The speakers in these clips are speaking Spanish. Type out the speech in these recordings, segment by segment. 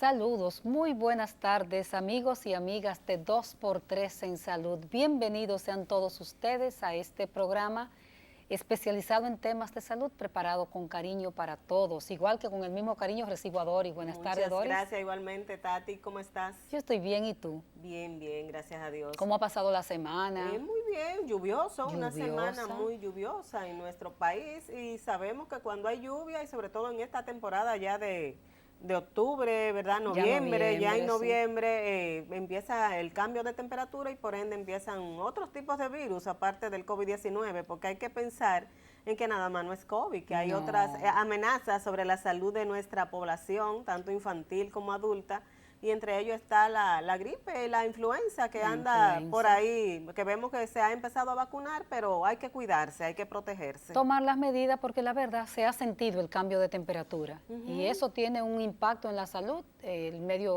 Saludos, muy buenas tardes amigos y amigas de 2x3 en Salud. Bienvenidos sean todos ustedes a este programa especializado en temas de salud, preparado con cariño para todos. Igual que con el mismo cariño recibo a Doris. Buenas tardes, Doris. Muchas gracias, igualmente, Tati. ¿Cómo estás? Yo estoy bien, ¿y tú? Bien, bien, gracias a Dios. ¿Cómo ha pasado la semana? Muy bien, lluvioso, una semana muy lluviosa en nuestro país y sabemos que cuando hay lluvia y sobre todo en esta temporada ya de octubre, ¿verdad? Noviembre, ya en noviembre empieza el cambio de temperatura y por ende empiezan otros tipos de virus aparte del COVID-19, porque hay que pensar en que nada más no es COVID, que hay otras amenazas sobre la salud de nuestra población, tanto infantil como adulta, y entre ellos está la gripe y la influenza que anda por ahí, que vemos que se ha empezado a vacunar, pero hay que cuidarse, hay que protegerse. Tomar las medidas porque la verdad se ha sentido el cambio de temperatura y eso tiene un impacto en la salud,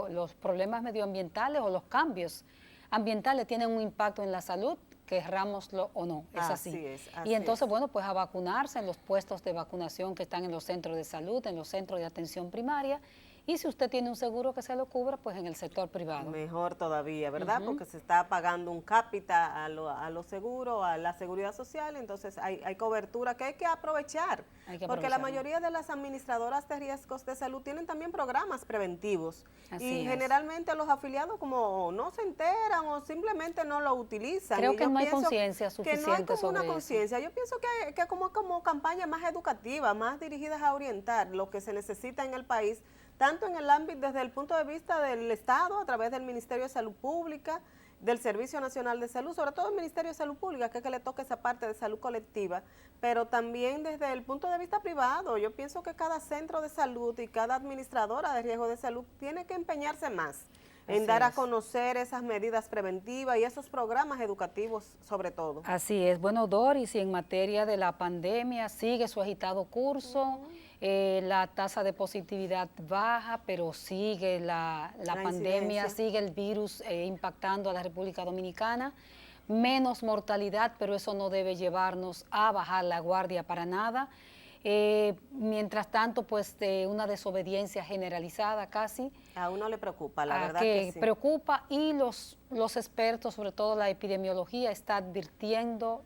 los problemas medioambientales o los cambios ambientales tienen un impacto en la salud, querrámoslo o no, es así. Y entonces, bueno, pues a vacunarse en los puestos de vacunación que están en los centros de salud, en los centros de atención primaria. Y si usted tiene un seguro que se lo cubra, pues en el sector privado. Mejor todavía, ¿verdad? Porque se está pagando un cápita a los seguros, a la seguridad social, entonces hay cobertura que hay que aprovechar. Porque la mayoría de las administradoras de riesgos de salud tienen también programas preventivos. Y generalmente los afiliados como no se enteran o simplemente no lo utilizan. Creo que no hay conciencia suficiente sobre eso. Que no hay como una conciencia. Yo pienso que como campañas más educativas, más dirigidas a orientar lo que se necesita en el país, tanto en el ámbito desde el punto de vista del Estado, a través del Ministerio de Salud Pública, del Servicio Nacional de Salud, sobre todo el Ministerio de Salud Pública, que es que le toca esa parte de salud colectiva, pero también desde el punto de vista privado. Yo pienso que cada centro de salud y cada administradora de riesgo de salud tiene que empeñarse más en dar a conocer esas medidas preventivas y esos programas educativos sobre todo. Así es. Bueno, Doris, y en materia de la pandemia sigue su agitado curso. La tasa de positividad baja, pero sigue la pandemia, sigue el virus impactando a la República Dominicana. Menos mortalidad, pero eso no debe llevarnos a bajar la guardia para nada. Mientras tanto, pues una desobediencia generalizada casi. A uno le preocupa, la verdad que sí. Preocupa y los expertos, sobre todo la epidemiología, está advirtiendo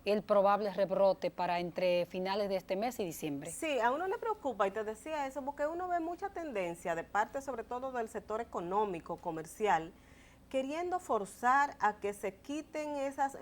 el probable rebrote para entre finales de este mes y diciembre. Sí, a uno le preocupa y te decía eso porque uno ve mucha tendencia de parte sobre todo del sector económico, comercial, queriendo forzar a que se quiten esas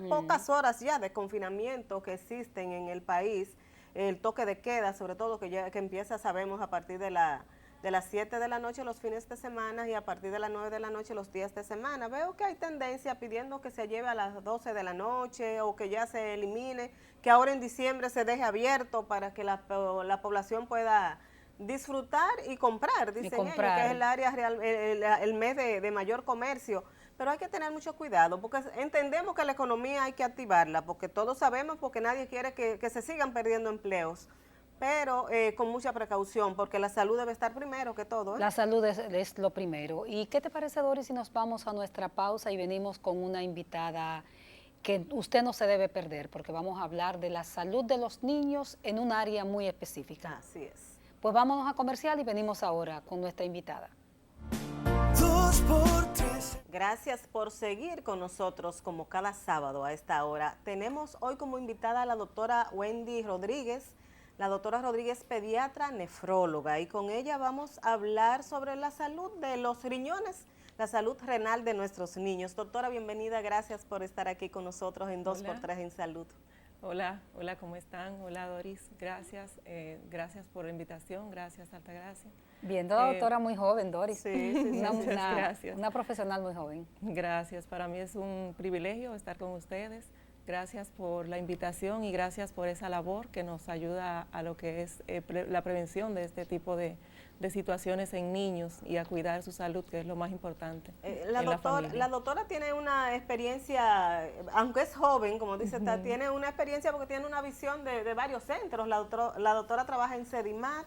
pocas horas ya de confinamiento que existen en el país, el toque de queda, sobre todo que empieza, sabemos, a partir de las 7 de la noche los fines de semana y a partir de las 9 de la noche los días de semana. Veo que hay tendencia pidiendo que se lleve a las 12 de la noche o que ya se elimine, que ahora en diciembre se deje abierto para que la población pueda disfrutar y comprar, dicen ellos, que es el área real, el mes de mayor comercio. Pero hay que tener mucho cuidado porque entendemos que la economía hay que activarla, porque todos sabemos, porque nadie quiere que se sigan perdiendo empleos. Pero con mucha precaución, porque la salud debe estar primero que todo. La salud es lo primero. ¿Y qué te parece, Doris, si nos vamos a nuestra pausa y venimos con una invitada que usted no se debe perder, porque vamos a hablar de la salud de los niños en un área muy específica? Así es. Pues vámonos a comercial y venimos ahora con nuestra invitada. 2x3. Gracias por seguir con nosotros como cada sábado a esta hora. Tenemos hoy como invitada a la doctora Wendy Rodríguez. La doctora Rodríguez, pediatra nefróloga, y con ella vamos a hablar sobre la salud de los riñones, la salud renal de nuestros niños. Doctora, bienvenida, gracias por estar aquí con nosotros en 2x3 en Salud. Hola, ¿cómo están? Hola, Doris, gracias, gracias por la invitación, gracias, Altagracia. Viendo a la doctora muy joven, Doris. Sí, gracias. Una profesional muy joven. Gracias, para mí es un privilegio estar con ustedes. Gracias por la invitación y gracias por esa labor que nos ayuda a lo que es la prevención de este tipo de situaciones en niños y a cuidar su salud, que es lo más importante. La doctora tiene una experiencia, aunque es joven, como dice, tiene una experiencia porque tiene una visión de varios centros. La doctora trabaja en Sedimar,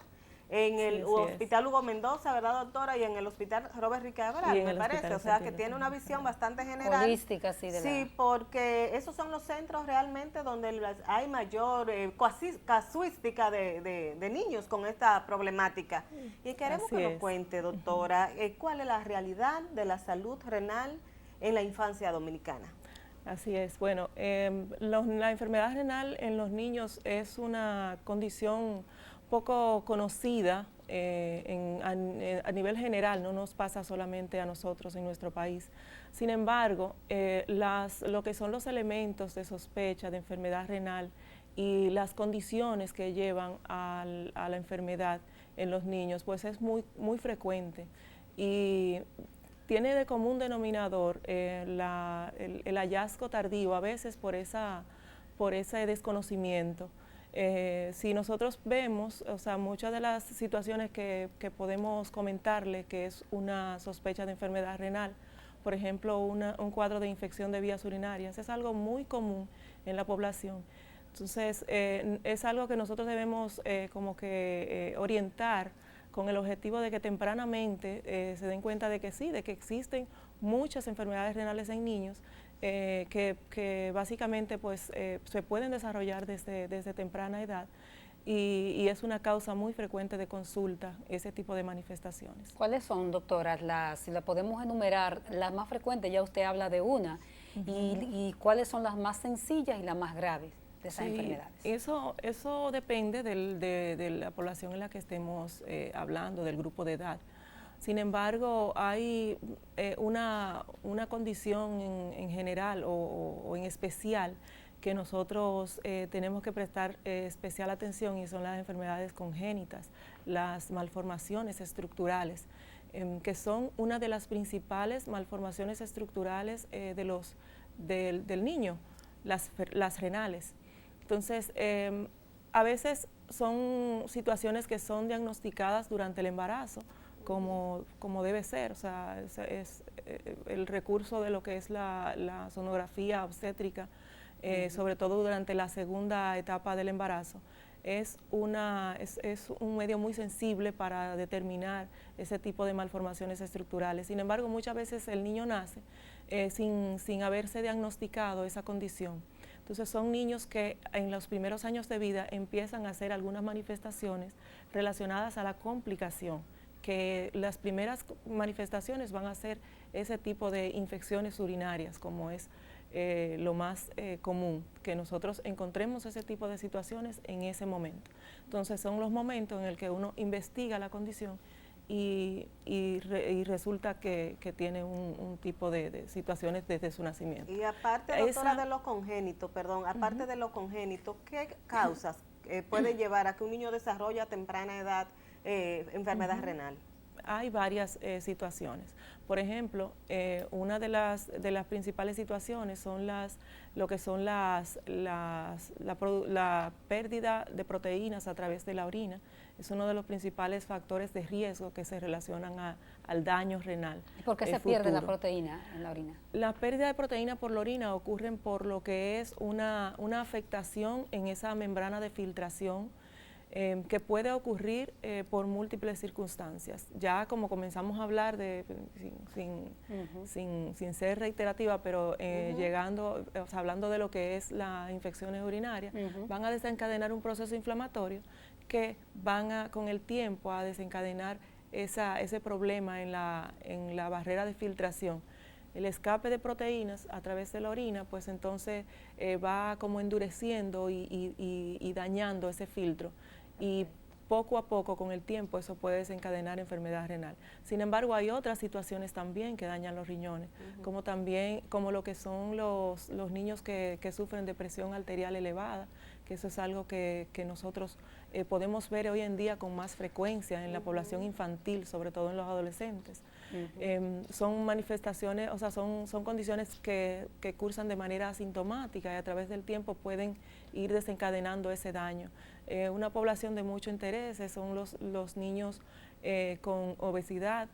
en el Sí, así Hospital Hugo Mendoza, ¿verdad, doctora? Y en el Hospital Robert Rica Y Cabral, en me el parece. Hospital O sea, que Infantil tiene una también, visión claro. bastante general. Holística, sí, de Sí, la... porque esos son los centros realmente donde hay mayor casuística de niños con esta problemática. Y queremos Así que nos es. cuente, doctora, cuál es la realidad de la salud renal en la infancia dominicana. Así es. Bueno, la enfermedad renal en los niños es una condición poco conocida a nivel general, no nos pasa solamente a nosotros en nuestro país. Sin embargo, lo que son los elementos de sospecha de enfermedad renal y las condiciones que llevan a la enfermedad en los niños, pues es muy, muy frecuente. Y tiene de común denominador el hallazgo tardío, a veces por ese desconocimiento. Si nosotros vemos, o sea, muchas de las situaciones que podemos comentarle que es una sospecha de enfermedad renal, por ejemplo, un cuadro de infección de vías urinarias, es algo muy común en la población. Entonces, es algo que nosotros debemos como que orientar con el objetivo de que tempranamente se den cuenta de que sí, de que existen muchas enfermedades renales en niños que básicamente pues, se pueden desarrollar desde temprana edad y es una causa muy frecuente de consulta ese tipo de manifestaciones. ¿Cuáles son, doctora, si la podemos enumerar, las más frecuentes? Ya usted habla de una. Y cuáles son las más sencillas y las más graves de esas enfermedades? Eso depende de la población en la que estemos hablando, del grupo de edad. Sin embargo, hay una condición en general o en especial que nosotros tenemos que prestar especial atención y son las enfermedades congénitas, las malformaciones estructurales, que son una de las principales malformaciones estructurales del niño, las renales. Entonces, a veces son situaciones que son diagnosticadas durante el embarazo, como debe ser, o sea, es el recurso de lo que es la sonografía obstétrica, sobre todo durante la segunda etapa del embarazo, es un medio muy sensible para determinar ese tipo de malformaciones estructurales. Sin embargo, muchas veces el niño nace sin haberse diagnosticado esa condición. Entonces son niños que en los primeros años de vida empiezan a hacer algunas manifestaciones relacionadas a la complicación, que las primeras manifestaciones van a ser ese tipo de infecciones urinarias, como es lo más común, que nosotros encontremos ese tipo de situaciones en ese momento. Entonces son los momentos en el que uno investiga la condición y resulta que tiene un tipo de situaciones desde su nacimiento. Y aparte, doctora, de lo congénito, perdón, aparte de lo congénito, ¿qué causas pueden llevar a que un niño desarrolle a temprana edad enfermedad renal? Hay varias situaciones. Por ejemplo, una de las principales situaciones son la pérdida de proteínas a través de la orina. Es uno de los principales factores de riesgo que se relacionan al daño renal. ¿Y por qué se pierde la proteína en la orina? La pérdida de proteína por la orina ocurre por lo que es una afectación en esa membrana de filtración, que puede ocurrir por múltiples circunstancias. Ya como comenzamos a hablar sin ser reiterativa, pero hablando de lo que es las infecciones urinarias, van a desencadenar un proceso inflamatorio que van con el tiempo a desencadenar ese problema en la barrera de filtración. El escape de proteínas a través de la orina, pues entonces va como endureciendo y dañando ese filtro. Y poco a poco, con el tiempo, eso puede desencadenar enfermedad renal. Sin embargo, hay otras situaciones también que dañan los riñones, como lo que son los niños que sufren de presión arterial elevada, que eso es algo que nosotros podemos ver hoy en día con más frecuencia en la población infantil, sobre todo en los adolescentes. Son manifestaciones, o sea, son condiciones que cursan de manera asintomática y a través del tiempo pueden ir desencadenando ese daño. Una población de mucho interés son los niños con obesidad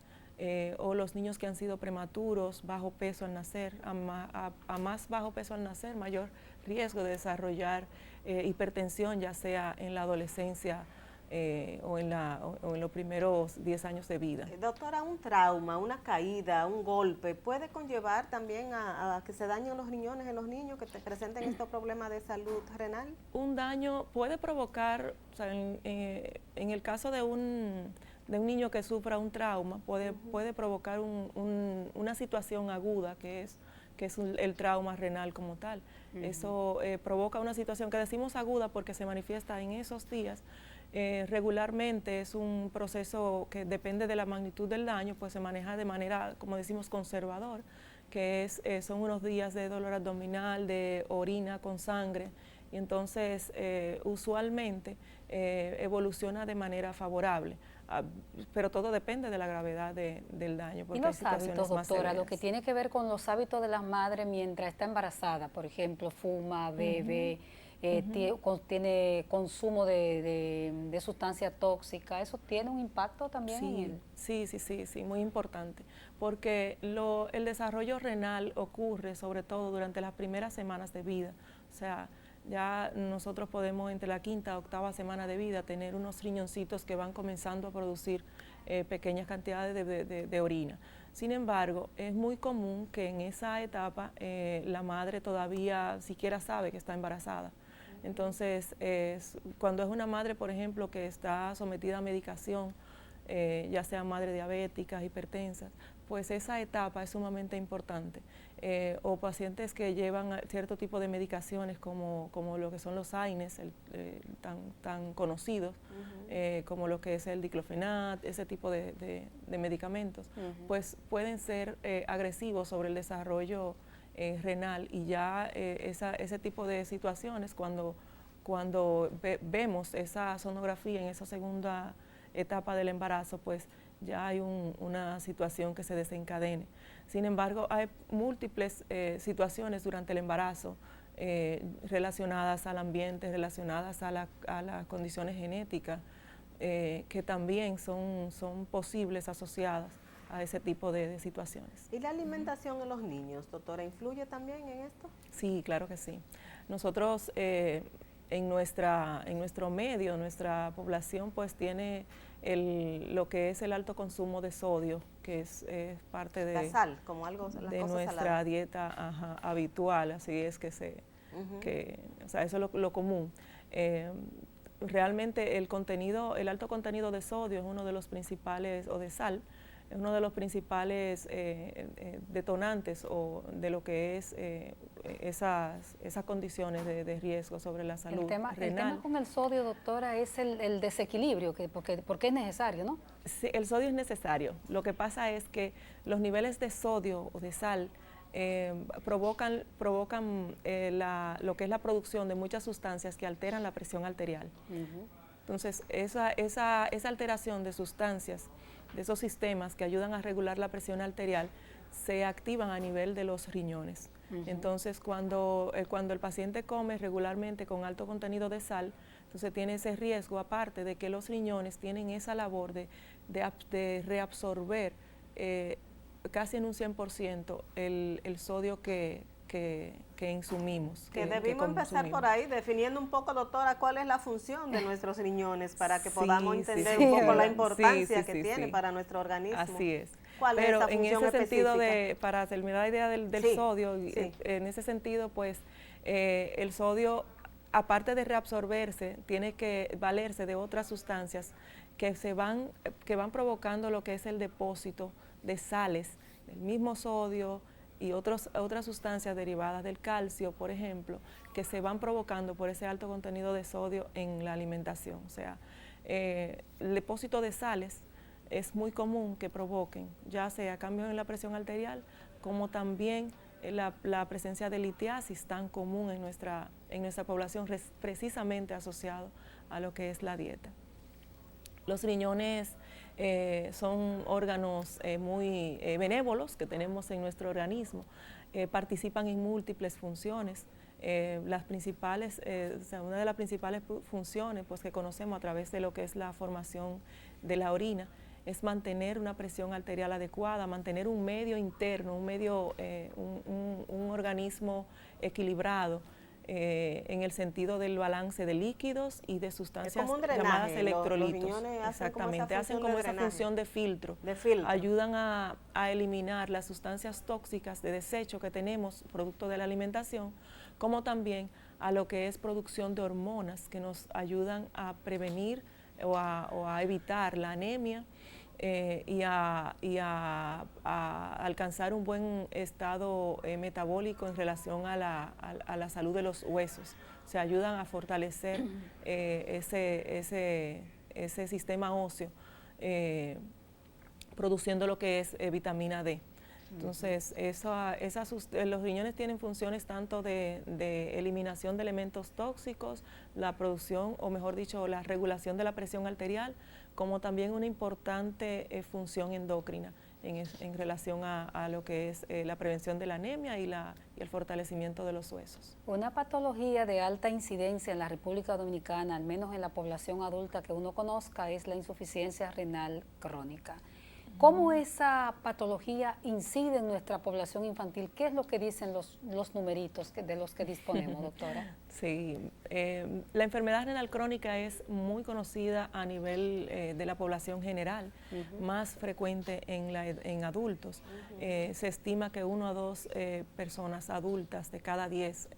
o los niños que han sido prematuros, bajo peso al nacer. A más bajo peso al nacer, mayor riesgo de desarrollar hipertensión, ya sea en la adolescencia o en los primeros 10 años de vida. Doctora, un trauma, una caída, un golpe, ¿puede conllevar también a que se dañen los riñones en los niños que te presenten estos problemas de salud renal? Un daño puede provocar, o sea, en el caso de un niño que sufra un trauma, puede provocar una situación aguda que es el trauma renal como tal. Eso provoca una situación que decimos aguda porque se manifiesta en esos días. Regularmente es un proceso que depende de la magnitud del daño, pues se maneja de manera, como decimos, conservador, que son unos días de dolor abdominal, de orina con sangre, y entonces usualmente evoluciona de manera favorable. Pero todo depende de la gravedad del daño. ¿Y los hábitos, doctora? Lo que tiene que ver con los hábitos de la madre mientras está embarazada, por ejemplo, fuma, bebe, tiene consumo de sustancias tóxicas, ¿eso tiene un impacto también en él? Sí, muy importante, porque el desarrollo renal ocurre sobre todo durante las primeras semanas de vida, o sea, ya nosotros podemos entre la 5ª o 8ª semana de vida tener unos riñoncitos que van comenzando a producir pequeñas cantidades de orina. Sin embargo, es muy común que en esa etapa la madre todavía siquiera sabe que está embarazada. Entonces, cuando es una madre, por ejemplo, que está sometida a medicación, ya sea madre diabética, hipertensa, pues esa etapa es sumamente importante. O pacientes que llevan cierto tipo de medicaciones como lo que son los AINES, tan conocidos, como lo que es el diclofenac, ese tipo de medicamentos, pues pueden ser agresivos sobre el desarrollo renal, y ya ese tipo de situaciones, cuando vemos esa sonografía en esa segunda etapa del embarazo, pues ya hay una situación que se desencadene. Sin embargo, hay múltiples situaciones durante el embarazo relacionadas al ambiente, relacionadas a las condiciones genéticas, que también son posibles asociadas a ese tipo de situaciones. ¿Y la alimentación en los niños, doctora, influye también en esto? Sí, claro que sí. Nosotros en nuestro medio, nuestra población pues tiene lo que es el alto consumo de sodio, que es parte de la sal, como algo de nuestra salada. Dieta habitual, así es que o sea, eso es lo común. Realmente el alto contenido de sodio es uno de los principales, o de sal, es uno de los principales detonantes o de lo que es esas condiciones de riesgo sobre la salud renal. El tema con el sodio, doctora, es el desequilibrio, porque es necesario, ¿no? Sí, el sodio es necesario. Lo que pasa es que los niveles de sodio o de sal provocan lo que es la producción de muchas sustancias que alteran la presión arterial. Entonces, esa alteración de sustancias, de esos sistemas que ayudan a regular la presión arterial, se activan a nivel de los riñones. Entonces, cuando el paciente come regularmente con alto contenido de sal, entonces tiene ese riesgo, aparte de que los riñones tienen esa labor de reabsorber casi en un 100% el sodio que insumimos. Que debimos empezar por ahí, definiendo un poco, doctora, cuál es la función de nuestros riñones para que podamos entender un poco la importancia que tiene para nuestro organismo. Así es. ¿Cuál es esa función en ese específica? sentido, para terminar la idea del sodio, en ese sentido, pues, el sodio, aparte de reabsorberse, tiene que valerse de otras sustancias que van provocando lo que es el depósito de sales, del mismo sodio y otras sustancias derivadas del calcio, por ejemplo, que se van provocando por ese alto contenido de sodio en la alimentación. O sea, el depósito de sales es muy común que provoquen, ya sea cambios en la presión arterial, como también la presencia de litiasis tan común en nuestra población, precisamente asociado a lo que es la dieta. Los riñones son órganos muy benévolos que tenemos en nuestro organismo, participan en múltiples funciones. Una de las principales funciones pues, que conocemos a través de lo que es la formación de la orina es mantener una presión arterial adecuada, mantener un medio interno, un organismo equilibrado. en el sentido del balance de líquidos y de sustancias llamadas los electrolitos. riñones Exactamente, hacen como esa función de filtro. Ayudan a eliminar las sustancias tóxicas de desecho que tenemos producto de la alimentación, como también a lo que es producción de hormonas que nos ayudan a prevenir o a evitar la anemia y a alcanzar un buen estado metabólico en relación a la salud de los huesos. Se ayudan a fortalecer ese sistema óseo, produciendo lo que es vitamina D. Entonces, los riñones tienen funciones tanto de eliminación de elementos tóxicos, la producción, o mejor dicho, la regulación de la presión arterial, como también una importante función endocrina en relación a lo que es la prevención de la anemia y el fortalecimiento de los huesos. Una patología de alta incidencia en la República Dominicana, al menos en la población adulta que uno conozca, es la insuficiencia renal crónica. ¿Cómo esa patología incide en nuestra población infantil? ¿Qué es lo que dicen los numeritos de los que disponemos, doctora? Sí, la enfermedad renal crónica es muy conocida a nivel de la población general, más frecuente en adultos. Se estima que 1 a 2 personas adultas de cada 10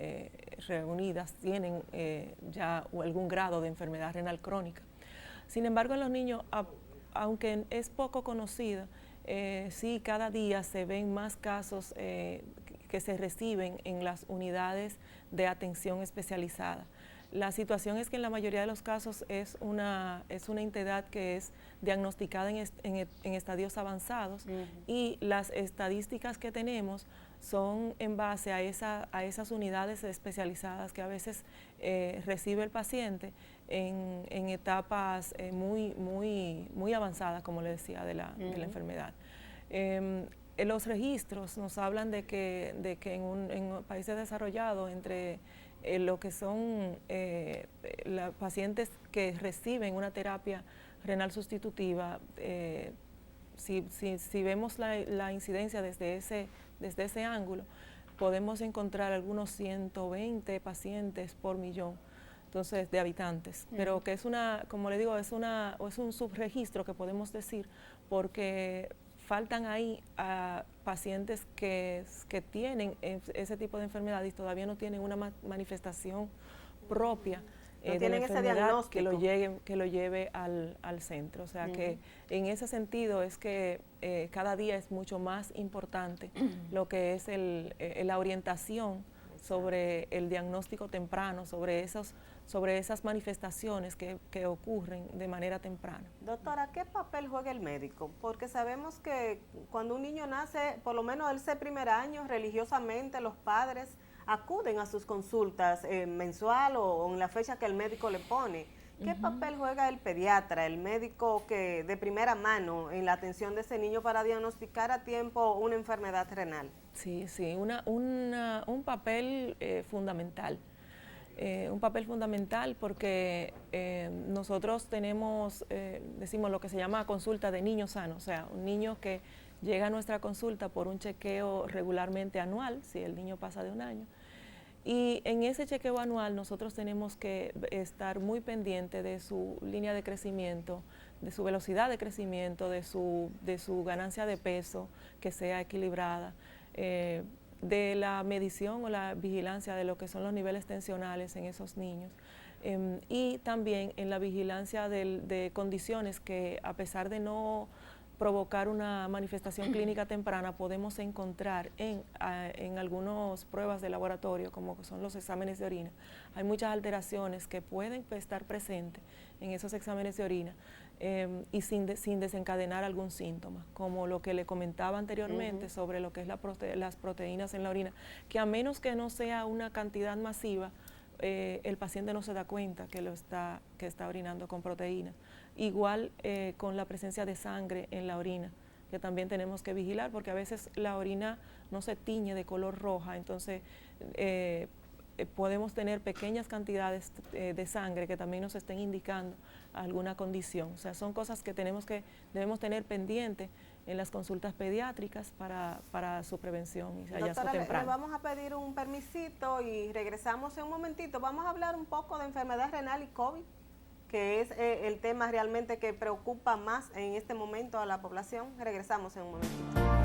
reunidas tienen ya algún grado de enfermedad renal crónica. Sin embargo, en los niños, aunque es poco conocida, sí, cada día se ven más casos que se reciben en las unidades de atención especializada. La situación es que en la mayoría de los casos es una entidad que es diagnosticada en estadios avanzados y las estadísticas que tenemos son en base a esas unidades especializadas que a veces recibe el paciente en etapas muy avanzadas, como le decía, de la enfermedad. Los registros nos hablan de que en países desarrollados, entre lo que son los pacientes que reciben una terapia renal sustitutiva, si vemos la incidencia desde ese ángulo, podemos encontrar algunos 120 pacientes por millón, entonces, de habitantes, pero que es como le digo, es un subregistro que podemos decir, porque faltan ahí a pacientes que tienen ese tipo de enfermedad y todavía no tienen una manifestación propia de la enfermedad que lo lleve al centro. O sea que en ese sentido es que cada día es mucho más importante lo que es la orientación sobre el diagnóstico temprano, sobre esas manifestaciones que ocurren de manera temprana. Doctora, ¿qué papel juega el médico? Porque sabemos que cuando un niño nace, por lo menos ese primer año, religiosamente los padres acuden a sus consultas mensual o en la fecha que el médico le pone. ¿Qué papel juega el pediatra, el médico que de primera mano en la atención de ese niño para diagnosticar a tiempo una enfermedad renal? Sí, un papel fundamental. Un papel fundamental porque nosotros decimos lo que se llama consulta de niño sano, o sea, un niño que llega a nuestra consulta por un chequeo regularmente anual, si el niño pasa de 1 año, y en ese chequeo anual nosotros tenemos que estar muy pendiente de su línea de crecimiento, de su velocidad de crecimiento, de su ganancia de peso, que sea equilibrada, de la medición o la vigilancia de lo que son los niveles tensionales en esos niños, y también en la vigilancia de condiciones que, a pesar de no provocar una manifestación clínica temprana, podemos encontrar en algunas pruebas de laboratorio, como son los exámenes de orina. Hay muchas alteraciones que pueden estar presentes en esos exámenes de orina y sin desencadenar algún síntoma, como lo que le comentaba anteriormente sobre lo que es las proteínas en la orina, que a menos que no sea una cantidad masiva, el paciente no se da cuenta que está orinando con proteínas. Igual con la presencia de sangre en la orina, que también tenemos que vigilar, porque a veces la orina no se tiñe de color roja, entonces podemos tener pequeñas cantidades de sangre que también nos estén indicando alguna condición. O sea, son cosas que debemos tener pendiente en las consultas pediátricas para su prevención y hallazgo Doctora, temprano. le vamos a pedir un permisito y regresamos en un momentito. Vamos a hablar un poco de enfermedad renal y COVID, que es el tema realmente que preocupa más en este momento a la población. Regresamos en un momentito.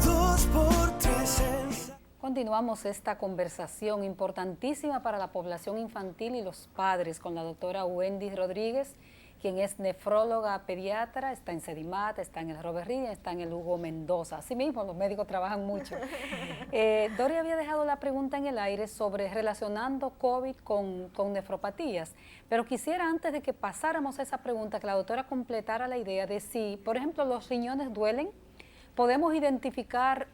2 por 3 Continuamos esta conversación importantísima para la población infantil y los padres con la doctora Wendy Rodríguez, quien es nefróloga pediatra, está en Sedimat, está en el Robert Reed, está en el Hugo Mendoza. Así mismo, los médicos trabajan mucho. Dori había dejado la pregunta en el aire sobre relacionando COVID con nefropatías, pero quisiera antes de que pasáramos a esa pregunta que la doctora completara la idea de si, por ejemplo, los riñones duelen, podemos identificar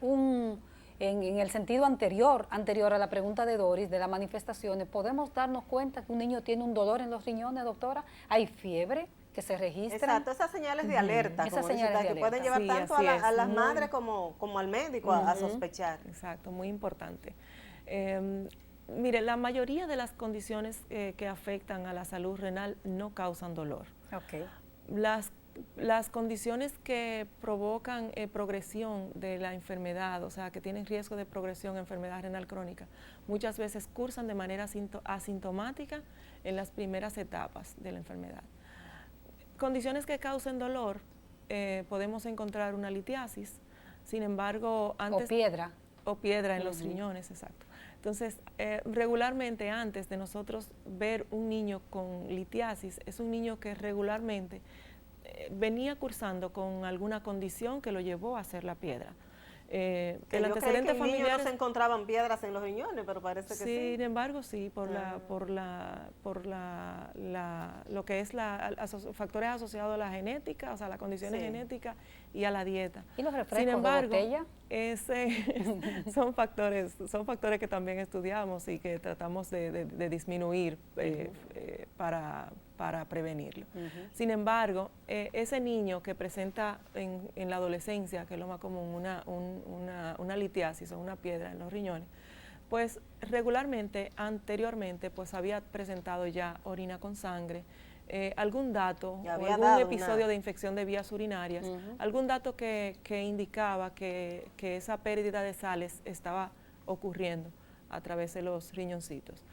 en el sentido anterior a la pregunta de Doris, de las manifestaciones, ¿podemos darnos cuenta que un niño tiene un dolor en los riñones, doctora? ¿Hay fiebre que se registra? Exacto, esas señales de alerta, Esas como señales dice, de que pueden alerta. llevar Sí, tanto así a es, las madres como al médico a sospechar. Exacto, muy importante. Mire, la mayoría de las condiciones que afectan a la salud renal no causan dolor. Okay. Las condiciones que provocan progresión de la enfermedad, o sea, que tienen riesgo de progresión de enfermedad renal crónica, muchas veces cursan de manera asintomática en las primeras etapas de la enfermedad. Condiciones que causen dolor, podemos encontrar una litiasis, sin embargo, antes... O piedra en los riñones, exacto. Entonces, regularmente antes de nosotros ver un niño con litiasis, es un niño que regularmente venía cursando con alguna condición que lo llevó a hacer la piedra. El antecedente familiar no se encontraban piedras en los riñones, pero parece que sí. Sin embargo, sí, por lo que es factores asociados a la genética, o sea, las condiciones genéticas y a la dieta. ¿Y los refrescos Sin embargo, de botella? Son factores que también estudiamos y que tratamos de disminuir para prevenirlo. Sin embargo, ese niño que presenta en la adolescencia, que es lo más común, una litiasis o una piedra en los riñones, pues regularmente, anteriormente, pues había presentado ya orina con sangre, algún dato o algún episodio de infección de vías urinarias, algún dato que indicaba que esa pérdida de sales estaba ocurriendo a través de los riñoncitos.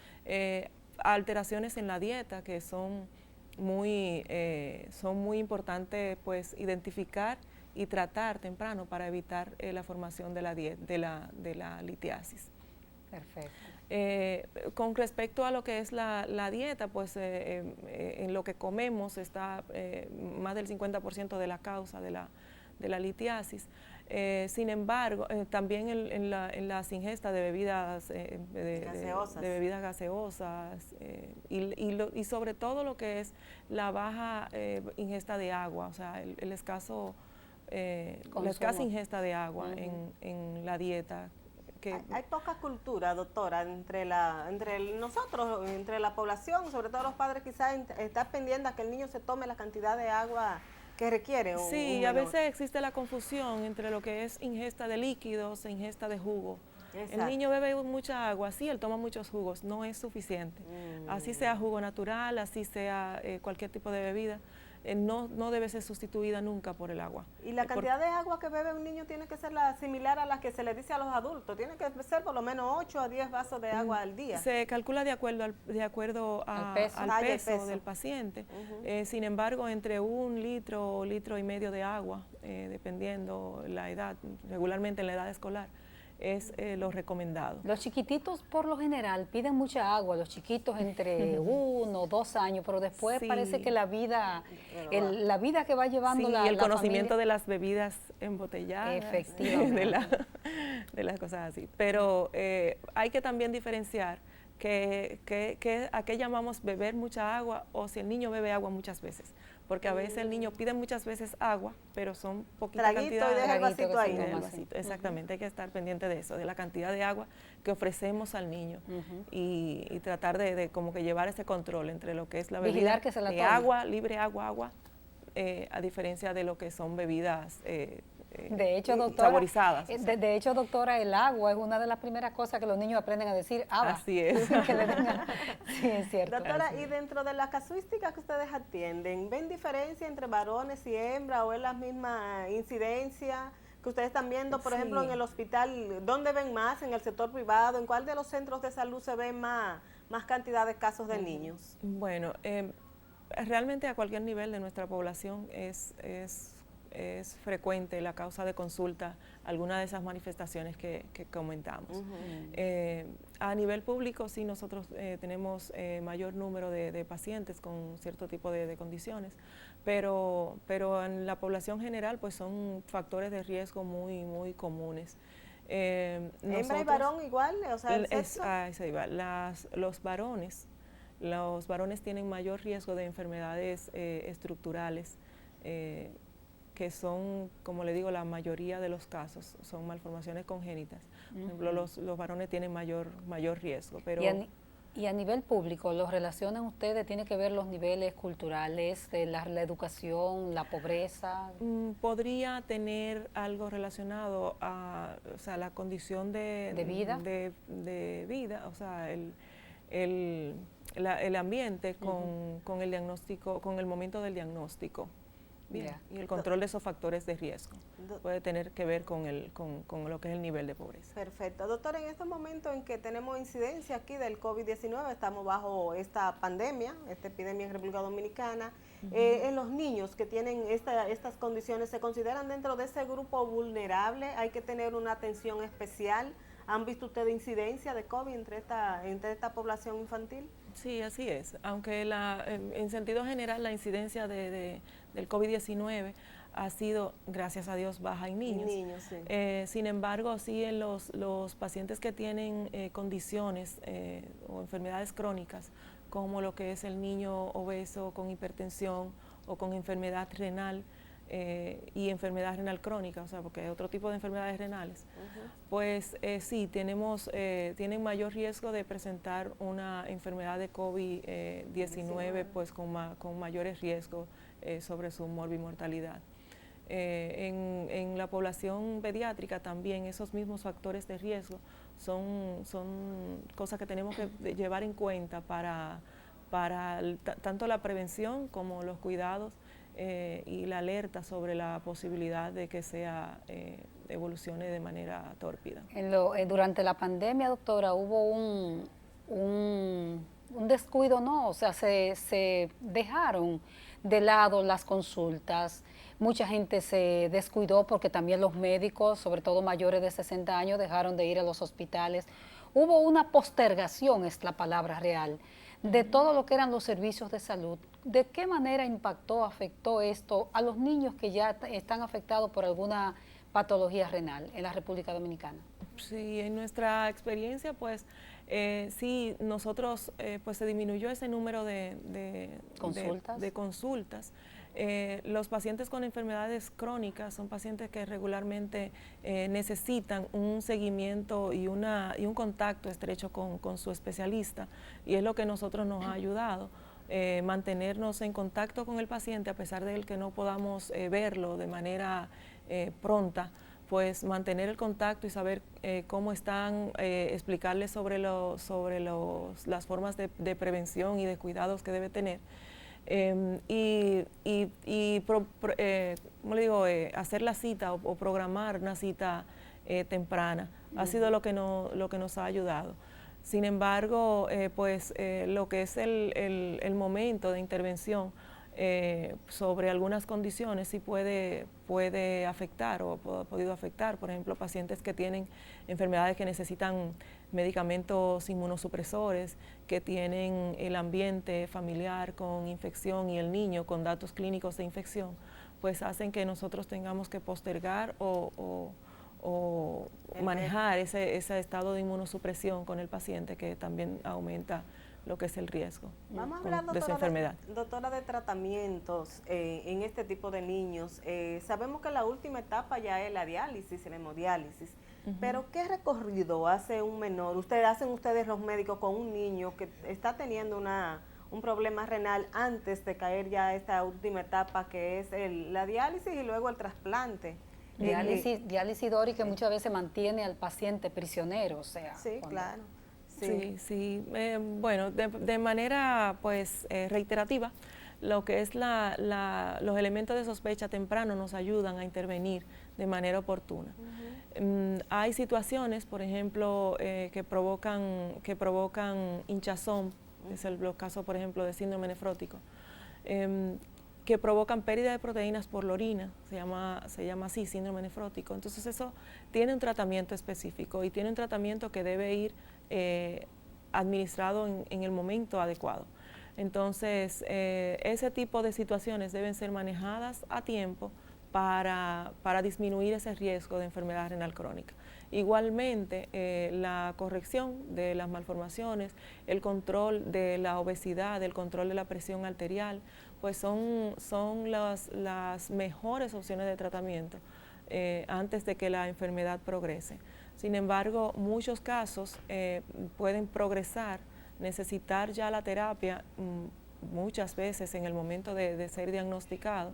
Alteraciones en la dieta que son muy importantes, pues identificar y tratar temprano para evitar la formación de la litiasis. Perfecto. Con respecto a lo que es la dieta, pues en lo que comemos está más del 50% de la causa de la litiasis. Sin embargo, también en las ingestas de bebidas gaseosas y sobre todo lo que es la baja ingesta de agua, o sea, la escasa ingesta de agua en la dieta. Hay poca cultura, doctora, entre nosotros, entre la población, sobre todo los padres, quizás estar pendientes a que el niño se tome la cantidad de agua que requiere. Sí, a veces existe la confusión entre lo que es ingesta de líquidos e ingesta de jugo. Exacto. El niño bebe mucha agua, sí, él toma muchos jugos, no es suficiente. Así sea jugo natural, así sea cualquier tipo de bebida, no debe ser sustituida nunca por el agua. ¿Y la cantidad de agua que bebe un niño tiene que ser similar a la que se le dice a los adultos? ¿Tiene que ser por lo menos 8 a 10 vasos de agua al día? Se calcula de acuerdo al peso del paciente. Sin embargo, entre 1 litro o litro y medio de agua, dependiendo la edad, regularmente en la edad escolar, es lo recomendado. Los chiquititos por lo general piden mucha agua, los chiquitos entre 1 o 2 años, pero después parece que la vida que va llevando el conocimiento de las bebidas embotelladas, efectivamente, de las cosas así. Pero hay que también diferenciar a qué llamamos beber mucha agua o si el niño bebe agua muchas veces. Porque a veces el niño pide muchas veces agua, pero son poquitas cantidades. Y deja el vasito ahí. Exactamente, hay que estar pendiente de eso, de la cantidad de agua que ofrecemos al niño y tratar de como que llevar ese control entre lo que es la bebida de agua, libre agua, a diferencia de lo que son bebidas de hecho, doctora, saborizadas. De hecho, doctora, el agua es una de las primeras cosas que los niños aprenden a decir agua. Así es. Sí, es cierto. Doctora, y dentro de las casuísticas que ustedes atienden, ¿ven diferencia entre varones y hembras o es la misma incidencia? que ustedes están viendo, por Sí. ejemplo, en el hospital, ¿dónde ven más? ¿En el sector privado? ¿En cuál de los centros de salud se ven más cantidad de casos de niños? Bueno, realmente a cualquier nivel de nuestra población es frecuente la causa de consulta, alguna de esas manifestaciones que comentamos. A nivel público sí nosotros tenemos mayor número de pacientes con cierto tipo de condiciones, pero en la población general pues son factores de riesgo muy comunes. ¿Hembra y varón igual? O sea, ¿el sexo? Eso iba. Los varones tienen mayor riesgo de enfermedades estructurales, que son, como le digo, la mayoría de los casos son malformaciones congénitas. Por ejemplo, los varones tienen mayor riesgo. Pero y a nivel público, ¿los relacionan ustedes? ¿Tiene que ver los niveles culturales, la educación, la pobreza? Podría tener algo relacionado a, o sea, la condición de vida, de vida, o sea, el ambiente con el diagnóstico, con el momento del diagnóstico. Bien. Yeah. Y el control de esos factores de riesgo puede tener que ver con lo que es el nivel de pobreza. Perfecto. Doctor, en estos momentos en que tenemos incidencia aquí del COVID-19, estamos bajo esta pandemia, esta epidemia en República Dominicana, en los niños que tienen estas condiciones, ¿se consideran dentro de ese grupo vulnerable? ¿Hay que tener una atención especial? ¿Han visto ustedes incidencia de COVID entre esta población infantil? Sí, así es. Aunque en sentido general la incidencia del COVID-19 ha sido, gracias a Dios, baja en niños. Sí. Sin embargo, sí en los pacientes que tienen condiciones o enfermedades crónicas, como lo que es el niño obeso con hipertensión o con enfermedad renal, y enfermedad renal crónica, o sea, porque hay otro tipo de enfermedades renales, pues sí, tienen mayor riesgo de presentar una enfermedad de COVID-19, pues con mayores riesgos sobre su morbimortalidad. En la población pediátrica también esos mismos factores de riesgo son cosas que tenemos que llevar en cuenta para tanto la prevención como los cuidados y la alerta sobre la posibilidad de que evolucione de manera tórpida. Durante la pandemia, doctora, hubo un descuido, ¿no? O sea, se dejaron de lado las consultas. Mucha gente se descuidó porque también los médicos, sobre todo mayores de 60 años, dejaron de ir a los hospitales. Hubo una postergación, es la palabra real, de todo lo que eran los servicios de salud. ¿De qué manera afectó esto a los niños que ya están afectados por alguna patología renal en la República Dominicana? Sí, en nuestra experiencia, pues, sí, nosotros, pues se disminuyó ese número de consultas. Los pacientes con enfermedades crónicas son pacientes que regularmente necesitan un seguimiento y un contacto estrecho con su especialista, y es lo que nosotros nos ha ayudado. Mantenernos en contacto con el paciente a pesar de que no podamos verlo de manera pronta, pues mantener el contacto y saber cómo están, explicarles sobre las formas de prevención y de cuidados que debe tener. ¿Cómo le digo? Hacer la cita o programar una cita temprana ha sido lo que nos ha ayudado. Sin embargo, pues lo que es el momento de intervención sobre algunas condiciones sí puede afectar o ha podido afectar. Por ejemplo, pacientes que tienen enfermedades que necesitan medicamentos inmunosupresores, que tienen el ambiente familiar con infección y el niño con datos clínicos de infección, pues hacen que nosotros tengamos que postergar o manejar ese estado de inmunosupresión con el paciente, que también aumenta lo que es el riesgo de su enfermedad. Doctora, de tratamientos en este tipo de niños, sabemos que la última etapa ya es la diálisis, la hemodiálisis, pero ¿qué recorrido hace un menor? ¿Hacen ustedes los médicos con un niño que está teniendo un problema renal antes de caer ya a esta última etapa, que es la diálisis y luego el trasplante? Diálisis, Dori, que muchas veces mantiene al paciente prisionero, o sea. Sí, claro. Sí. Bueno, de manera pues reiterativa, lo que es los elementos de sospecha temprano nos ayudan a intervenir de manera oportuna. Hay situaciones, por ejemplo, que provocan hinchazón, es el caso, por ejemplo, de síndrome nefrótico, que provocan pérdida de proteínas por la orina, se llama así, síndrome nefrótico. Entonces eso tiene un tratamiento específico y tiene un tratamiento que debe ir administrado en el momento adecuado. Entonces, ese tipo de situaciones deben ser manejadas a tiempo para disminuir ese riesgo de enfermedad renal crónica. Igualmente, la corrección de las malformaciones, el control de la obesidad, el control de la presión arterial, pues son las mejores opciones de tratamiento antes de que la enfermedad progrese. Sin embargo, muchos casos pueden progresar, necesitar ya la terapia muchas veces en el momento de ser diagnosticado.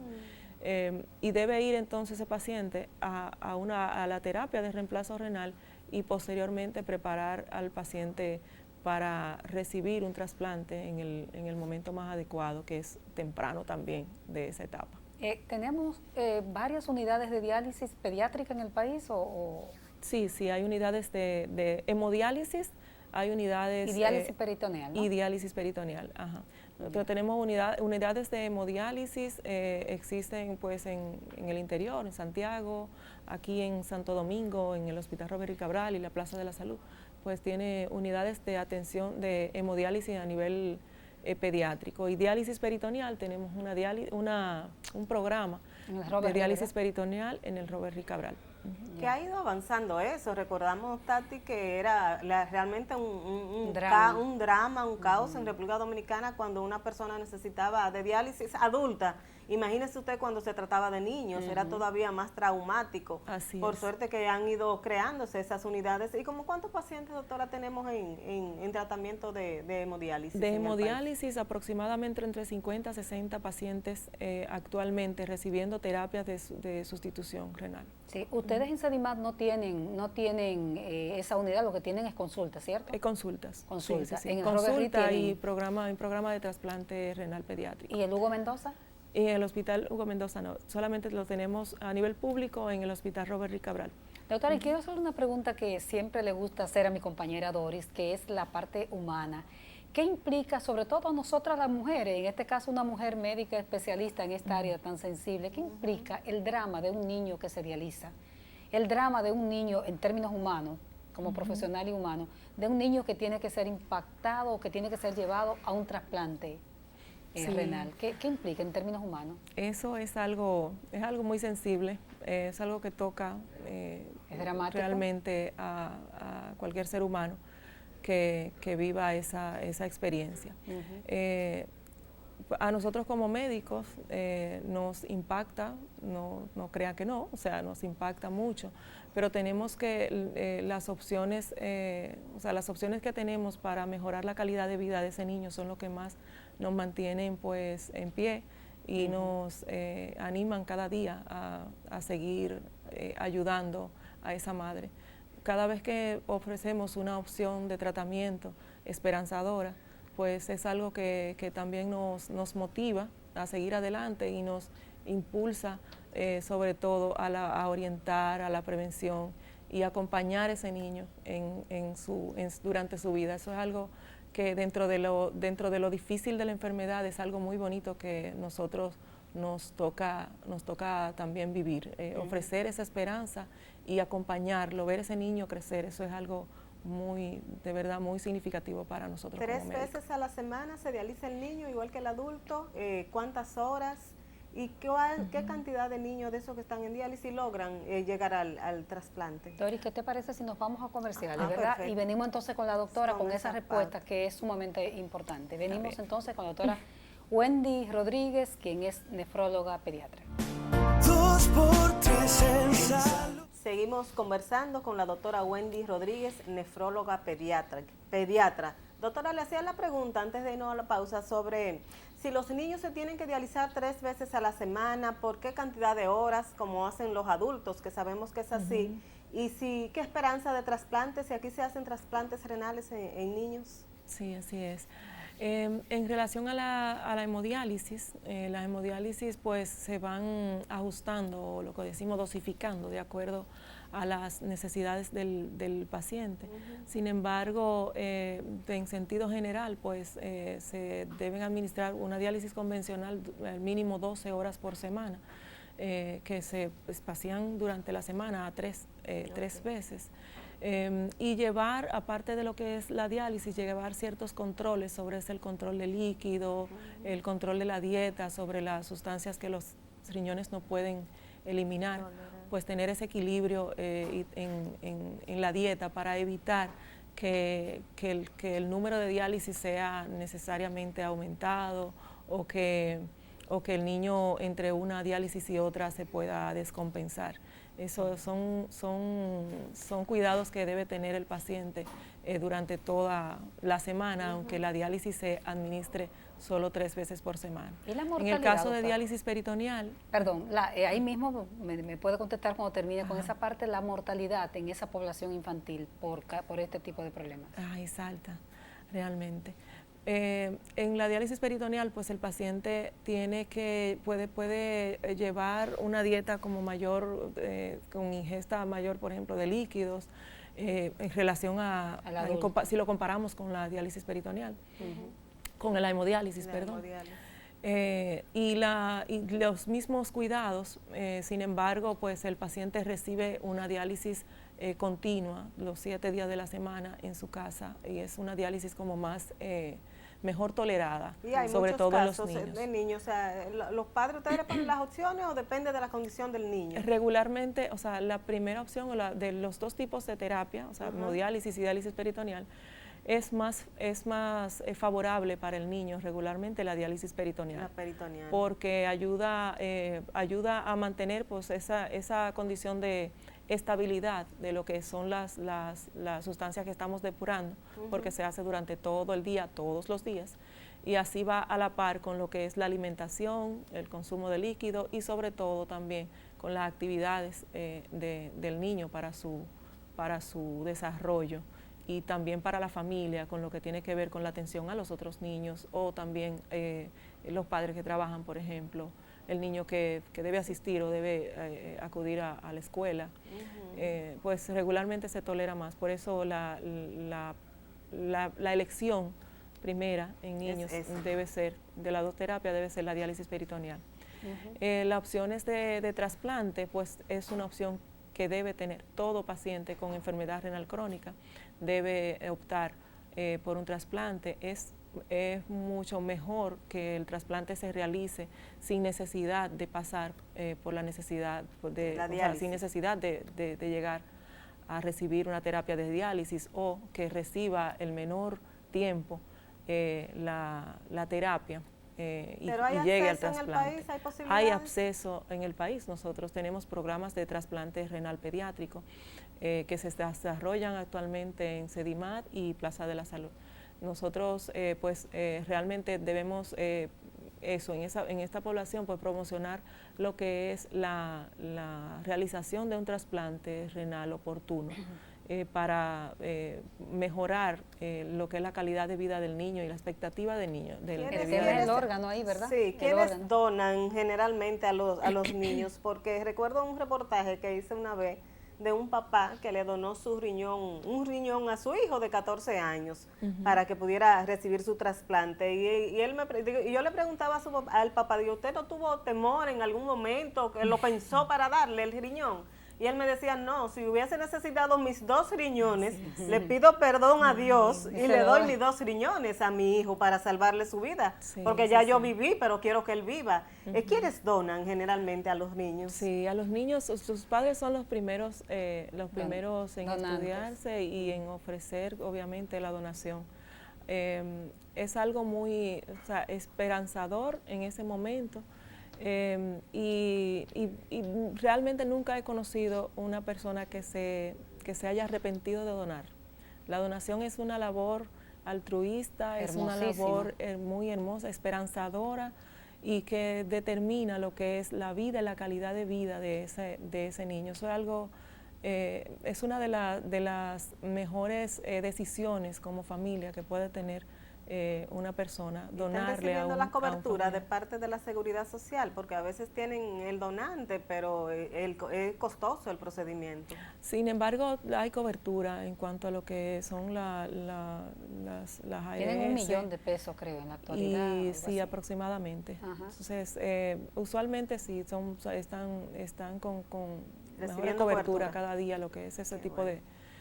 Y debe ir entonces ese paciente a la terapia de reemplazo renal y posteriormente preparar al paciente para recibir un trasplante en el momento más adecuado, que es temprano también de esa etapa. ¿Tenemos varias unidades de diálisis pediátrica en el país? Sí, hay unidades de hemodiálisis, hay unidades... Y diálisis peritoneal, ¿no? Y diálisis peritoneal, ajá. Nosotros tenemos unidades de hemodiálisis, existen pues en el interior, en Santiago, aquí en Santo Domingo, en el Hospital Robert Cabral y la Plaza de la Salud, pues tiene unidades de atención de hemodiálisis a nivel pediátrico. Y diálisis peritoneal, tenemos un programa de diálisis peritoneal en el Robert Cabral. Que ha ido avanzando eso. Recordamos, Tati, que era realmente un drama, un caos en República Dominicana cuando una persona necesitaba de diálisis adulta. Imagínese usted cuando se trataba de niños, era todavía más traumático. Así Por es. suerte que han ido creándose esas unidades. ¿Y como cuántos pacientes, doctora, tenemos en tratamiento de hemodiálisis? De hemodiálisis, aproximadamente entre 50 a 60 pacientes actualmente recibiendo terapias de sustitución renal. Sí, ustedes en SEDIMAT no tienen esa unidad, lo que tienen es consultas, ¿cierto? Consultas. Consultas. Sí. En el Consulta y programa de trasplante renal pediátrico. ¿Y el Hugo Mendoza? Y en el Hospital Hugo Mendoza no, solamente lo tenemos a nivel público en el Hospital Robert Cabral. Doctora, y quiero hacer una pregunta que siempre le gusta hacer a mi compañera Doris, que es la parte humana. ¿Qué implica, sobre todo a nosotras las mujeres, en este caso una mujer médica especialista en esta área tan sensible, qué implica el drama de un niño que se dializa? El drama de un niño en términos humanos, como profesional y humano, de un niño que tiene que ser impactado o que tiene que ser llevado a un trasplante renal. ¿Qué implica en términos humanos? Eso es algo muy sensible, es algo que toca ¿Es dramático? Realmente a cualquier ser humano que viva esa experiencia. A nosotros como médicos nos impacta, no crean que no, o sea, nos impacta mucho, pero tenemos que las opciones que tenemos para mejorar la calidad de vida de ese niño son lo que más nos mantienen pues en pie y nos animan cada día a seguir ayudando a esa madre. Cada vez que ofrecemos una opción de tratamiento esperanzadora, pues es algo que también nos motiva a seguir adelante y nos impulsa sobre todo a orientar a la prevención y acompañar a ese niño durante su vida. Eso es algo que dentro de lo difícil de la enfermedad es algo muy bonito que nosotros nos toca también vivir, ofrecer esa esperanza y acompañarlo, ver ese niño crecer. Eso es algo de verdad muy significativo para nosotros. 3 veces a la semana se dializa el niño, igual que el adulto. ¿Cuántas horas? ¿Y qué cantidad de niños de esos que están en diálisis logran llegar al trasplante? Doris, ¿qué te parece si nos vamos a comerciales, verdad? Perfecto. Y venimos entonces con la doctora con esa respuesta que es sumamente importante. Venimos entonces con la doctora Wendy Rodríguez, quien es nefróloga pediatra. 2x3 en salud. Seguimos conversando con la doctora Wendy Rodríguez, nefróloga pediatra. Doctora, le hacía la pregunta antes de irnos a la pausa sobre si los niños se tienen que dializar 3 veces a la semana, por qué cantidad de horas, como hacen los adultos, que sabemos que es así, y qué esperanza de trasplantes, si aquí se hacen trasplantes renales en niños. Sí, así es. En relación a la hemodiálisis, las hemodiálisis pues se van ajustando, o lo que decimos dosificando, de acuerdo a las necesidades del paciente. Sin embargo, en sentido general, pues se deben administrar una diálisis convencional al mínimo 12 horas por semana, que se espacian durante la semana a tres veces. Y llevar, aparte de lo que es la diálisis, llevar ciertos controles sobre el control de líquido, el control de la dieta, sobre las sustancias que los riñones no pueden eliminar, pues tener ese equilibrio en la dieta para evitar que el número de diálisis sea necesariamente aumentado o que el niño entre una diálisis y otra se pueda descompensar. Eso son cuidados que debe tener el paciente durante toda la semana, aunque la diálisis se administre solo 3 veces por semana. ¿Y la en mortalidad, el caso de doctora? diálisis peritoneal... Perdón, ahí mismo me puede contestar cuando termine con esa parte, la mortalidad en esa población infantil por este tipo de problemas. Ay, es alta, realmente. En la diálisis peritoneal, pues el paciente puede llevar una dieta como mayor, con ingesta mayor, por ejemplo, de líquidos, en relación si lo comparamos con la diálisis peritoneal, con la hemodiálisis, perdón. Y los mismos cuidados, sin embargo, pues el paciente recibe una diálisis continua los 7 días de la semana en su casa, y es una diálisis como mejor tolerada, y hay sobre todo en los casos niños. de niños, o sea, los padres, ¿ustedes le ponen las opciones o depende de la condición del niño? Regularmente, o sea, la primera opción de los dos tipos de terapia, o sea, hemodiálisis y diálisis peritoneal, es más favorable para el niño regularmente la diálisis peritoneal. La peritoneal. Porque ayuda a mantener pues esa condición de estabilidad de lo que son las sustancias que estamos depurando, porque se hace durante todo el día, todos los días, y así va a la par con lo que es la alimentación, el consumo de líquido y sobre todo también con las actividades del niño para su desarrollo, y también para la familia, con lo que tiene que ver con la atención a los otros niños, o también los padres que trabajan, por ejemplo, el niño que debe asistir o debe acudir a la escuela, pues regularmente se tolera más. Por eso la elección primera en niños debe ser, de las dos terapias, debe ser la diálisis peritoneal. La opción de trasplante, pues es una opción que debe tener todo paciente con enfermedad renal crónica, debe optar por un trasplante. Es mucho mejor que el trasplante se realice sin necesidad de pasar por la necesidad sin necesidad de llegar a recibir una terapia de diálisis, o que reciba el menor tiempo la terapia y llegue al trasplante. Hay acceso en el país. Nosotros tenemos programas de trasplante renal pediátrico que se desarrollan actualmente en Sedimat y Plaza de la Salud. Nosotros realmente debemos en esta población pues promocionar lo que es la realización de un trasplante renal oportuno para mejorar lo que es la calidad de vida del niño y la expectativa del niño. El órgano ahí, ¿verdad? Sí, ¿quiénes donan generalmente a los niños? Porque recuerdo un reportaje que hice una vez de un papá que le donó un riñón a su hijo de 14 años para que pudiera recibir su trasplante. Y yo le preguntaba al papá, digo, ¿usted no tuvo temor en algún momento, que lo pensó para darle el riñón? Y él me decía, no, si hubiese necesitado mis 2 riñones, le pido perdón a Dios y le doy mis 2 riñones a mi hijo para salvarle su vida, porque ya yo viví, pero quiero que él viva. ¿Quiénes donan generalmente a los niños? Sí, a los niños, sus padres son los primeros en estudiarse y en ofrecer, obviamente, la donación. Es algo muy esperanzador en ese momento. Y realmente nunca he conocido una persona que se haya arrepentido de donar. La donación es una labor altruista, es una labor muy hermosa, esperanzadora, y que determina lo que es la vida y la calidad de vida de ese niño. Eso es algo, es una de las mejores decisiones como familia que puede tener una persona, ¿Están donarle a recibiendo un la cobertura de familiar. parte de la Seguridad Social? Porque a veces tienen el donante, pero es costoso el procedimiento. Sin embargo, hay cobertura en cuanto a lo que son las ARS. Tienen 1 millón de pesos, creo, en la actualidad. Y algo sí, así. aproximadamente. Ajá. Entonces, usualmente sí, están con mejor Recibiendo cobertura cobertura. cada día, lo que es ese Qué tipo bueno.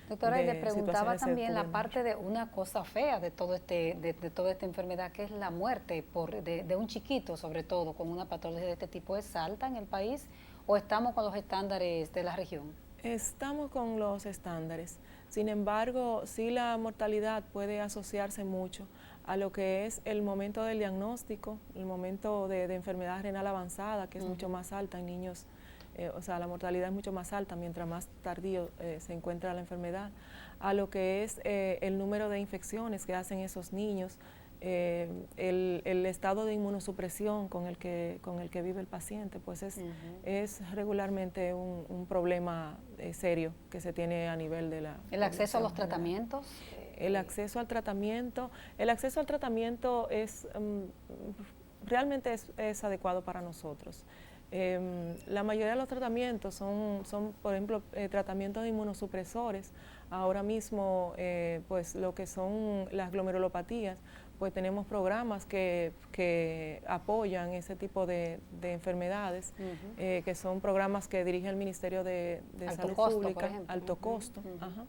Doctora, y le de preguntaba situaciones también la ocurren parte de una cosa fea de de toda esta enfermedad, que es la muerte de un chiquito, sobre todo, con una patología de este tipo. ¿Es alta en el país o estamos con los estándares de la región? Estamos con los estándares. Sin embargo, sí la mortalidad puede asociarse mucho a lo que es el momento del diagnóstico, el momento de enfermedad renal avanzada, que es mucho más alta en niños. O sea, la mortalidad es mucho más alta mientras más tardío se encuentra la enfermedad, a lo que es el número de infecciones que hacen esos niños, el estado de inmunosupresión con el que vive el paciente, pues es regularmente un problema serio que se tiene a nivel de la ¿El acceso a los población general. tratamientos? El acceso al tratamiento es realmente es adecuado para nosotros. La mayoría de los tratamientos son por ejemplo, tratamientos de inmunosupresores. Ahora mismo, pues lo que son las glomerulopatías, pues tenemos programas que apoyan ese tipo de enfermedades, que son programas que dirige el Ministerio de Salud Pública, alto costo. Ajá.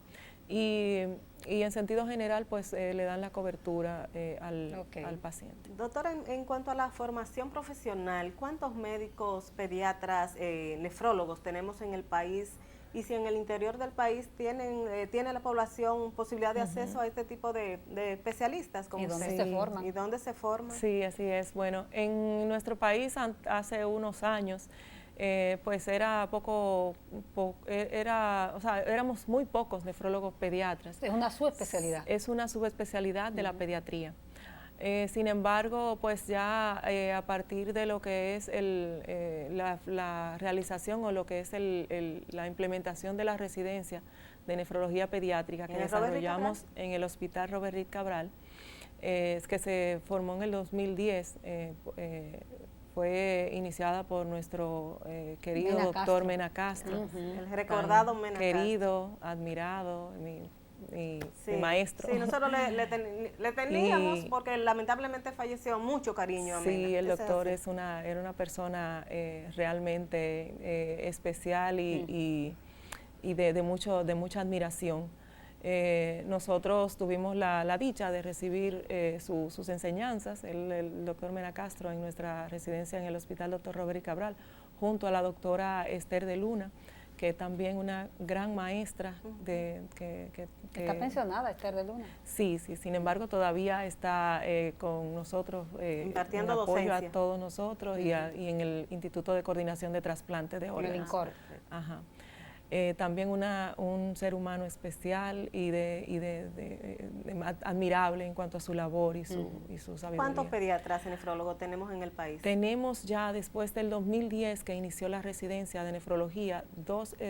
Y en sentido general, pues le dan la cobertura al paciente. Doctora, en cuanto a la formación profesional, ¿cuántos médicos, pediatras, nefrólogos tenemos en el país? Y si en el interior del país tiene la población posibilidad de acceso a este tipo de especialistas como ¿Y dónde usted? se forman? ¿Y dónde se forman? Sí, así es. Bueno, en nuestro país hace unos años, pues éramos muy pocos nefrólogos pediatras. Es una subespecialidad. Es una subespecialidad de la pediatría. Sin embargo, pues ya a partir de lo que es la realización o lo que es la implementación de la residencia de nefrología pediátrica que desarrollamos en el Hospital Robert Reed Cabral, que se formó en el 2010, fue iniciada por nuestro querido doctor Mena Castro, el recordado Mena Castro, querido, admirado, mi maestro. Sí, nosotros le teníamos porque lamentablemente falleció, mucho cariño a Mena. Sí, el doctor era una persona realmente especial y de mucha admiración. Nosotros tuvimos la dicha de recibir sus enseñanzas, el doctor Mena Castro, en nuestra residencia en el Hospital Dr. Robert Cabral, junto a la doctora Esther de Luna, que es también una gran maestra. ¿Está pensionada Esther de Luna? Sí, sin embargo todavía está con nosotros, impartiendo apoyo docencia a todos nosotros y en el Instituto de Coordinación de Trasplantes de órganos. En el INCOR. Ajá. También un ser humano especial y admirable en cuanto a su labor y su sabiduría. ¿Cuántos pediatras nefrólogos tenemos en el país? Tenemos ya, después del 2010 que inició la residencia de nefrología,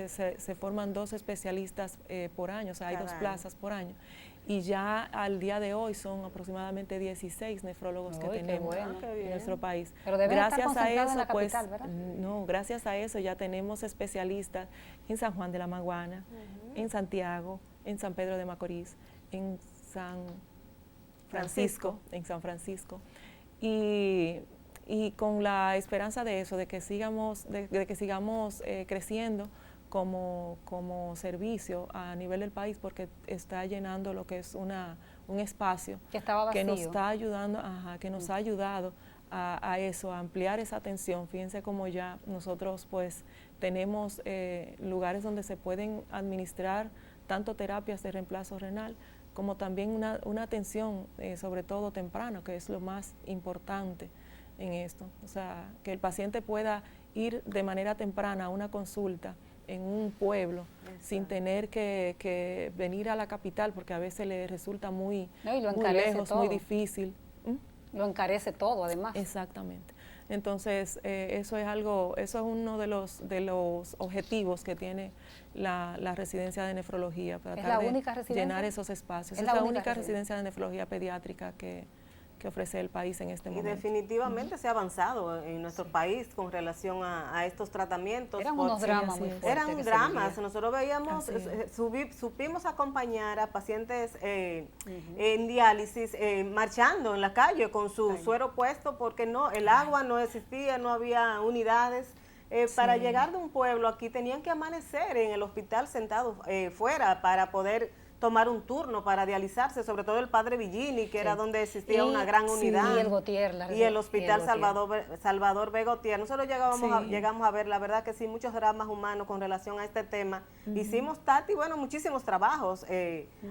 se forman 2 especialistas por año, o sea, hay 2 plazas por año. Y ya al día de hoy son aproximadamente 16 nefrólogos que tenemos en nuestro país. Pero deben estar concentrados en la capital, ¿verdad? No, gracias a eso ya tenemos especialistas en San Juan de la Maguana, en Santiago, en San Pedro de Macorís, en San Francisco. Y con la esperanza de eso, de que sigamos creciendo como servicio a nivel del país, porque está llenando lo que es un espacio que estaba vacío, que nos está ayudando, que nos ha ayudado a eso, a ampliar esa atención. Fíjense cómo ya nosotros pues tenemos lugares donde se pueden administrar tanto terapias de reemplazo renal como también una atención sobre todo temprana, que es lo más importante en esto. O sea, que el paciente pueda ir de manera temprana a una consulta en un pueblo, sin tener que venir a la capital, porque a veces le resulta muy lejos, muy difícil. Lo encarece todo, además. Exactamente. Entonces, eso es uno de los objetivos que tiene la residencia de nefrología, para ¿Es la única residencia? llenar esos espacios. ¿Es Es la la única única residencia de nefrología pediátrica que ofrece el país en este Y momento. definitivamente se ha avanzado en nuestro país con relación a estos tratamientos. Eran unos dramas muy fuertes. Eran que se dramas. vivían. Nosotros veíamos, Así es. supimos acompañar a pacientes en diálisis marchando en la calle con su suero puesto porque no, el agua no existía, no había unidades. Para llegar de un pueblo aquí tenían que amanecer en el hospital sentados fuera para poder tomar un turno para dializarse, sobre todo el Padre Villini, que era donde existía una gran unidad. Y el Gautier. Y el Hospital Salvador B. Gautier. Nosotros llegamos a ver, la verdad que sí, muchos dramas humanos con relación a este tema. Hicimos, Tati, bueno, muchísimos trabajos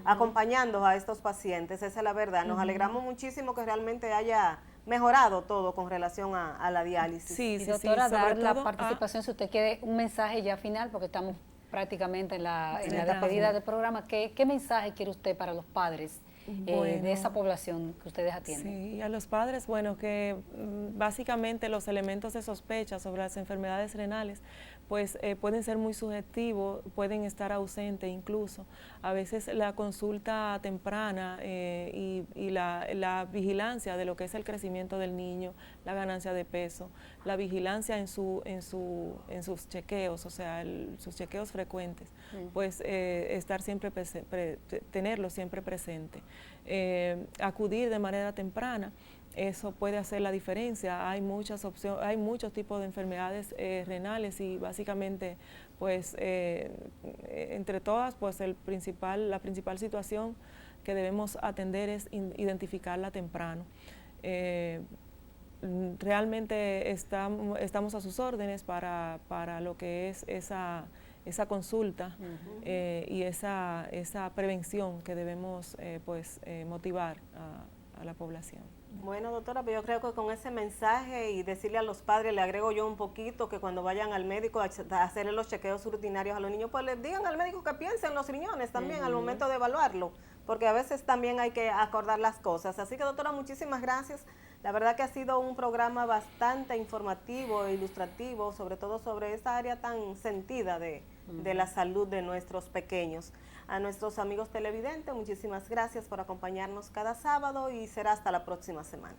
acompañando a estos pacientes, esa es la verdad. Nos alegramos muchísimo que realmente haya mejorado todo con relación a la diálisis. Sí, Y sí, doctora, sí, sobre dar la todo participación, si usted quiere un mensaje ya final, porque estamos prácticamente en la Sí, despedida del programa. ¿Qué mensaje quiere usted para los padres de esa población que ustedes atienden? Sí, a los padres, bueno, que básicamente los elementos de sospecha sobre las enfermedades renales pues pueden ser muy subjetivos, pueden estar ausentes incluso. A veces la consulta temprana y la vigilancia de lo que es el crecimiento del niño, la ganancia de peso, la vigilancia en sus chequeos, o sea, sus chequeos frecuentes, pues estar siempre tenerlo siempre presente. Acudir de manera temprana, eso puede hacer la diferencia. Hay muchas opciones, hay muchos tipos de enfermedades renales y básicamente pues entre todas pues la principal situación que debemos atender es identificarla temprano. Realmente estamos a sus órdenes para lo que es esa consulta y esa prevención que debemos motivar a la población. Bueno, doctora, pero yo creo que con ese mensaje y decirle a los padres, le agrego yo un poquito, que cuando vayan al médico a hacerle los chequeos rutinarios a los niños, pues les digan al médico que piensen los riñones también al momento de evaluarlo, porque a veces también hay que acordar las cosas. Así que, doctora, muchísimas gracias. La verdad que ha sido un programa bastante informativo e ilustrativo, sobre todo sobre esta área tan sentida de la salud de nuestros pequeños. A nuestros amigos televidentes, muchísimas gracias por acompañarnos cada sábado y será hasta la próxima semana.